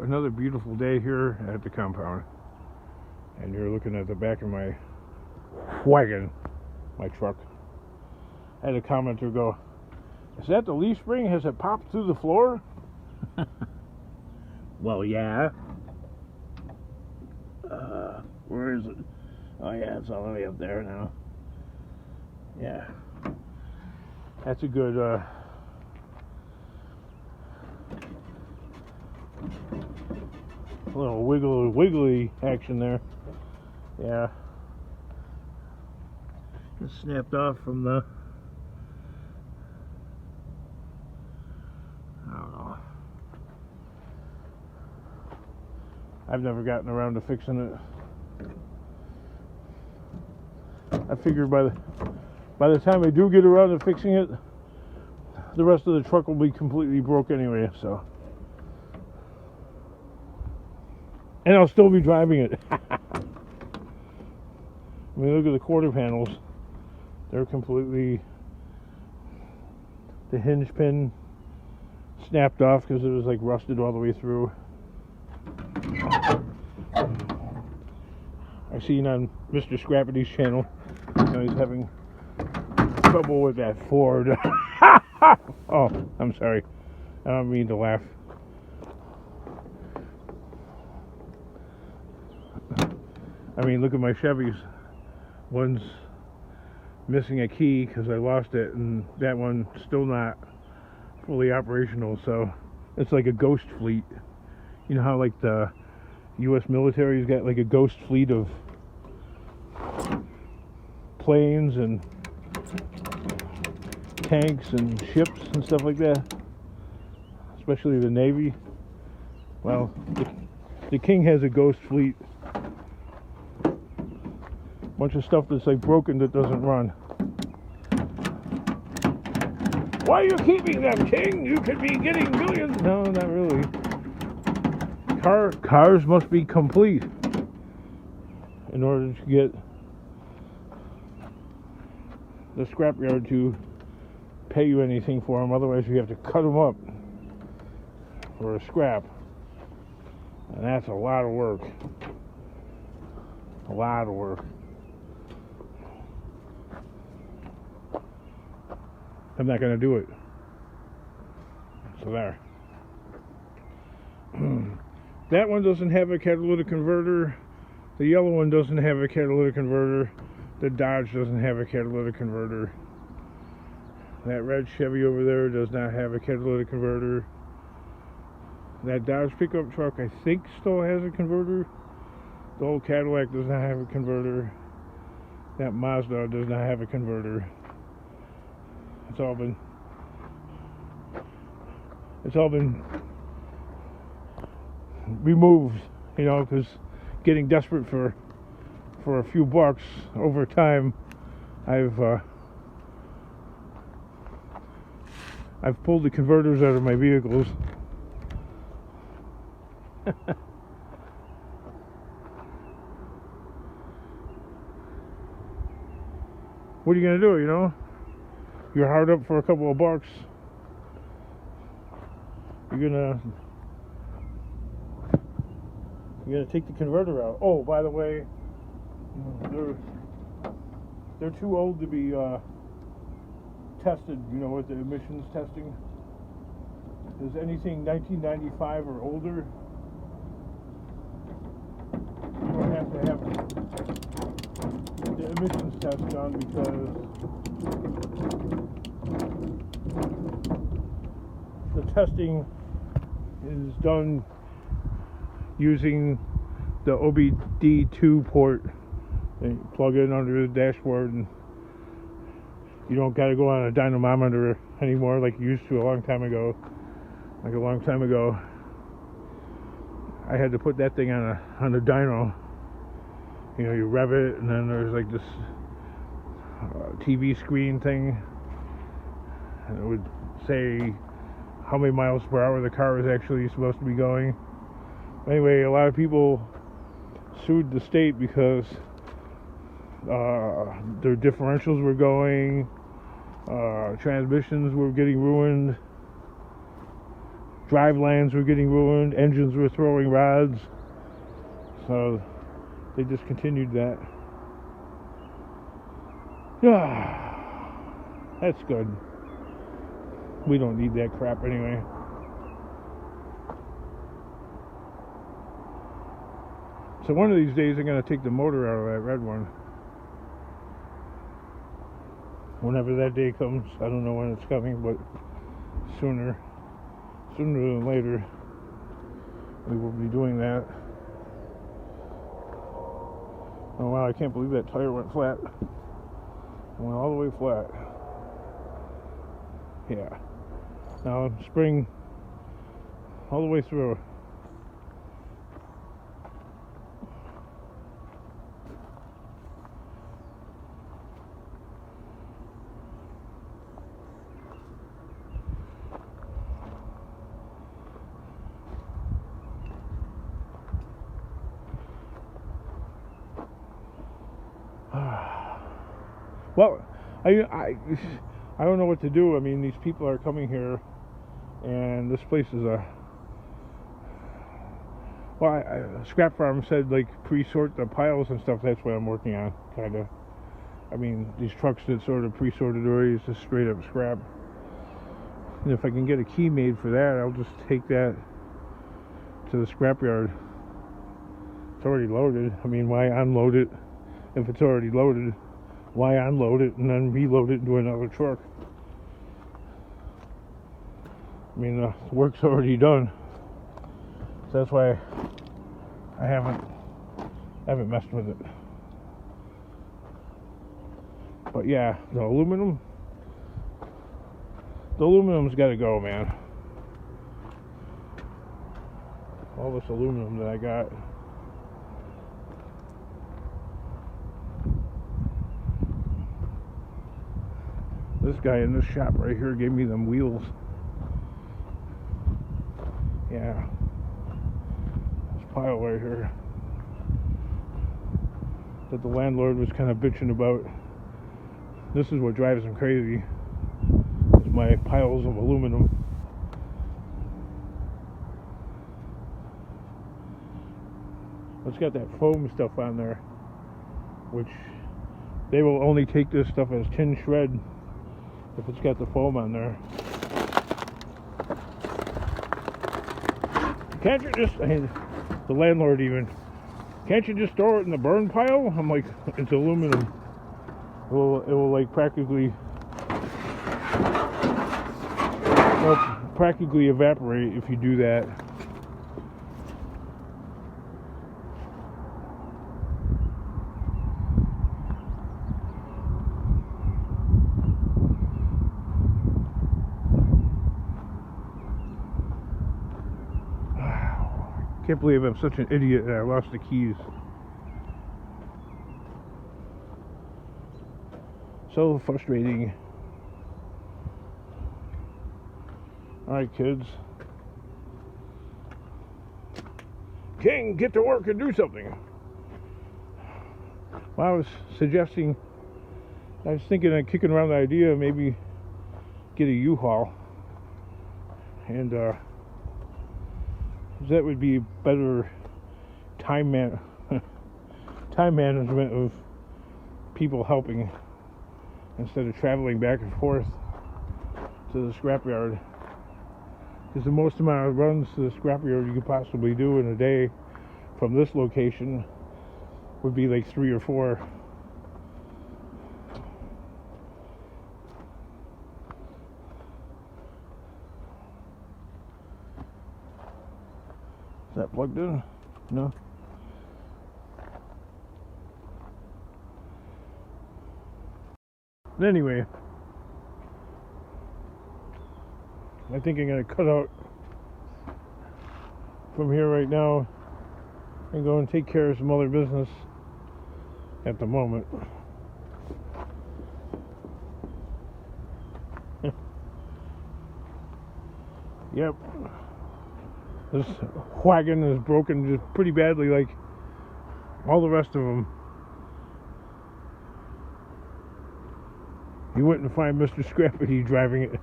another beautiful day here at the compound. And you're looking at the back of my wagon, my truck. I had a commenter go, "Is that the leaf spring? Has it popped through the floor?" Well, yeah. Where is it? Oh, yeah, it's all the way up there now. Yeah. That's a good, little wiggly action there. Yeah. Just snapped off from the, I don't know. I've never gotten around to fixing it. I figured by the time I do get around to fixing it, the rest of the truck will be completely broke anyway, so. And I'll still be driving it. I mean, look at the quarter panels. They're completely, the hinge pin snapped off because it was like rusted all the way through. I've seen on Mr. Scrappy's channel, he's having trouble with that Ford. Oh, I'm sorry. I don't mean to laugh. I mean, look at my Chevys. One's missing a key because I lost it, and that one's still not fully operational, so it's like a ghost fleet. You know how like the U.S. military's got like a ghost fleet of planes and tanks and ships and stuff like that, especially the Navy. Well, the King has a ghost fleet. Bunch of stuff that's like broken that doesn't run. Why are you keeping them, King? You could be getting millions. No, not really. Cars must be complete in order to get the scrapyard to pay you anything for them. Otherwise, you have to cut them up for a scrap, and that's a lot of work. A lot of work. I'm not going to do it. So there. That one doesn't have a catalytic converter. The yellow one doesn't have a catalytic converter. The Dodge doesn't have a catalytic converter. That red Chevy over there does not have a catalytic converter. That Dodge pickup truck, I think, still has a converter. The old Cadillac does not have a converter. That Mazda does not have a converter. It's all been removed, you know, because getting desperate for a few bucks over time, I've pulled the converters out of my vehicles. What are you gonna do, you know? You're hard up for a couple of bucks. You're gonna take the converter out. Oh, by the way, they're too old to be tested, you know, with the emissions testing. Is anything 1995 or older, you don't have to have the emissions test done, because the testing is done using the OBD2 port that you plug in under the dashboard, and you don't got to go on a dynamometer anymore like you used to a long time ago. Like a long time ago, I had to put that thing on a dyno. You know, you rev it, and then there's like this TV screen thing, and it would say how many miles per hour the car was actually supposed to be going. Anyway, a lot of people sued the state because their differentials were going, transmissions were getting ruined, drive lines were getting ruined, engines were throwing rods, so they discontinued that. That's good. We don't need that crap anyway. So one of these days I'm going to take the motor out of that red one. Whenever that day comes. I don't know when it's coming, but sooner than later we will be doing that. Oh wow, I can't believe that tire went flat. It went all the way flat. Yeah. Now spring all the way through. Well, I don't know what to do. I mean, these people are coming here, and this place is a... Well, Scrap Farm said, like, pre-sort the piles and stuff. That's what I'm working on, kind of. I mean, these trucks that sort of pre-sorted already is just straight up scrap. And if I can get a key made for that, I'll just take that to the scrapyard. It's already loaded. I mean, why unload it if it's already loaded? Why unload it and then reload it into another truck? I mean, the work's already done. So that's why I haven't messed with it. But yeah, the aluminum's got to go, man. All this aluminum that I got. This guy in this shop right here gave me them wheels. Yeah. This pile right here that the landlord was kind of bitching about. This is what drives him crazy. Is my piles of aluminum. It's got that foam stuff on there, which they will only take this stuff as tin shred if it's got the foam on there. Can't you just, the landlord even, can't you just store it in the burn pile? I'm like, it's aluminum. It will like practically evaporate if you do that. Can't believe I'm such an idiot that I lost the keys. So frustrating. Alright, kids. King, get to work and do something. Well, I was thinking of kicking around the idea of maybe get a U-Haul. And, that would be better time management of people helping instead of traveling back and forth to the scrapyard. Because the most amount of runs to the scrapyard you could possibly do in a day from this location would be like 3 or 4. Is that plugged in? No. But anyway, I think I'm going to cut out from here right now and go and take care of some other business at the moment. Yep. This wagon is broken just pretty badly, like all the rest of them. You wouldn't find Mr. Scrappity driving it.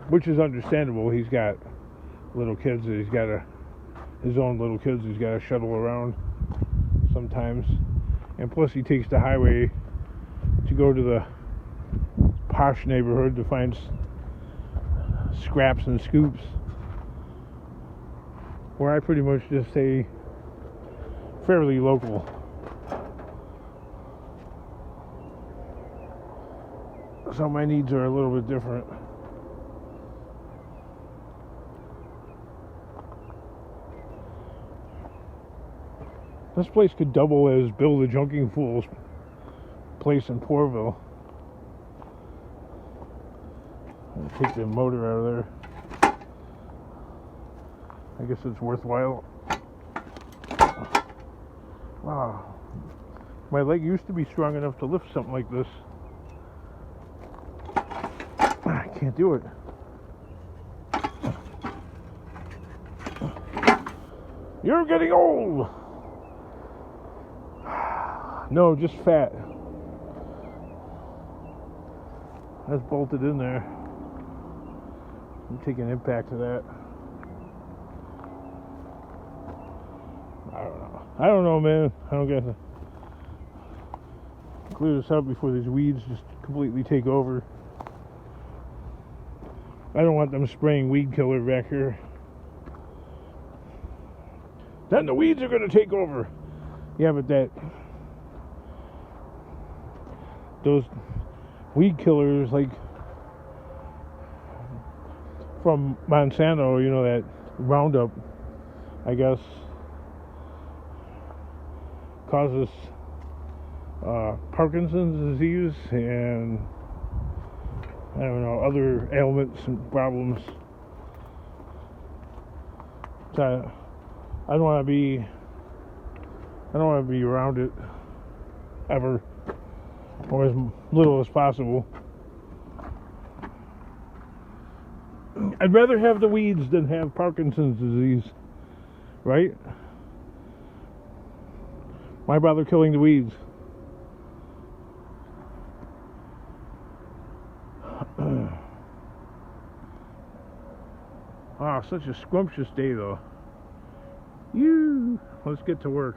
which is understandable. He's got little kids that he's got to, his own little kids he's got to shuttle around sometimes. And plus he takes the highway to go to the posh neighborhood to find scraps and scoops, where I pretty much just stay fairly local. So my needs are a little bit different. This place could double as Bill the Junking Fool's place in Poorville. I'll take the motor out of there. I guess it's worthwhile. Wow. My leg used to be strong enough to lift something like this. I can't do it. You're getting old! No, just fat. That's bolted in there. I'm taking impact of that. I don't know, man. I don't get to clear this up before these weeds just completely take over. I don't want them spraying weed killer back here. Then the weeds are going to take over. Yeah, but those weed killers, like from Monsanto, you know, that Roundup, I guess, causes Parkinson's disease and I don't know, other ailments and problems. So I don't want to be around it ever, or as little as possible. I'd rather have the weeds than have Parkinson's disease, right? Why bother killing the weeds? Ah, such a scrumptious day though. Let's get to work.